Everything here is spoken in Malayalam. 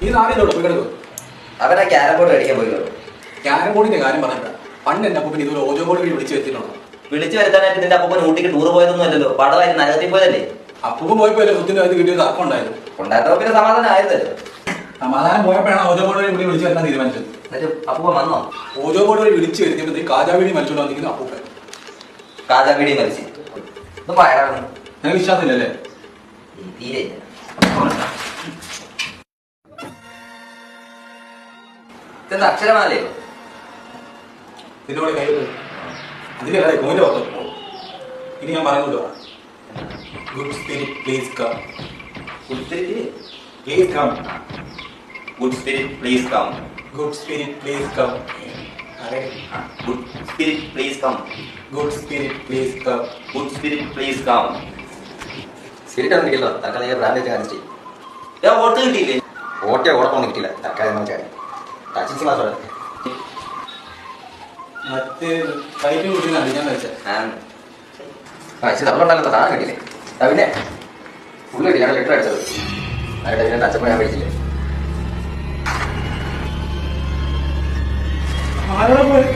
ഈ നാടിനോട് പോയി കിടക്കും. അവരാ ക്യാരം ബോർഡ് മേടിക്കാൻ പോയി. ക്യാരം ബോർഡിന്റെ കാര്യം പറഞ്ഞില്ല. പണ്ട് എന്റെ അപ്പൂപ്പൻ ഇതുപോലെ ഓജോ ബോർഡ് വഴി വിളിച്ചു വരുത്തിയിട്ടുണ്ടോ? വിളിച്ചു വരുത്താനായിട്ട് നിന്റെ അപ്പൂപ്പൻ ഊട്ടിക്ക് ടൂർ പോയതൊന്നും അല്ലല്ലോ, പടമായിട്ട് നഗരത്തിൽ പോയതല്ലേ. അപ്പൂപ്പൻ പോയപ്പോഴല്ലേ സ്വത്തിന്റെ അത് കിട്ടിയ തർക്കം ഉണ്ടായത്. ഉണ്ടായപ്പോ പിന്നെ സമാധാനം ആയതല്ലോ. സമാധാനം പോയപ്പോഴാണ് ഓജോ ബോർഡ് വഴി വിളിച്ചു വരുത്താൻ തീരുമാനിച്ചത്. എന്നിട്ട് അപ്പൂപ്പൻ വന്നോ? ഓജോ ബോർഡ് വഴി വിളിച്ചു വരുത്തിയപ്പോഴത്തേക്ക് കാജാവീടി മരിച്ചോണ്ട് വന്നിരിക്കുന്നു അപ്പൂപ്പൻ. കാജാവീടി മരിച്ചു. ഇത് പയറാണ്. ഞങ്ങൾ വിശ്വാസമില്ലല്ലേ? തീരെ ഇതെന്താ അക്ഷരമാലയോ? ഇതിനോട് കൈ അതിലേ കോന്റെ ഓർത്തോ. ഇനി ഞാൻ പറയുന്നുണ്ടോ? Good spirit please come. Good spirit please come. Good spirit please come. Good spirit please come. Good spirit please come. Good spirit please come. Good spirit please come. Spirit ഒന്നും കിട്ടില്ല. തൽക്കാലം ബ്രാൻഡ് കാണിച്ചിട്ട് ഞാൻ വോട്ട് കിട്ടിയില്ലേ? ഓടൊന്നും കിട്ടില്ല. തൽക്കാലം ടച്ചിങ്സ് മാത്രമേ മറ്റേ കൈക്ക് കുട്ടിയിൽ അടിക്കാൻ വെച്ചാൽ ഇച്ചിരി തള്ളുണ്ടായിരുന്ന സാധനം കിട്ടില്ലേ. പിന്നെ ഫുള്ള് കിട്ടി. ഞാൻ ലെറ്റർ അടിച്ചത് അതിന്റെ പിന്നെ അച്ഛപ്പോ ഞാൻ മേടിച്ചില്ലേ. ആരോടെ പോയി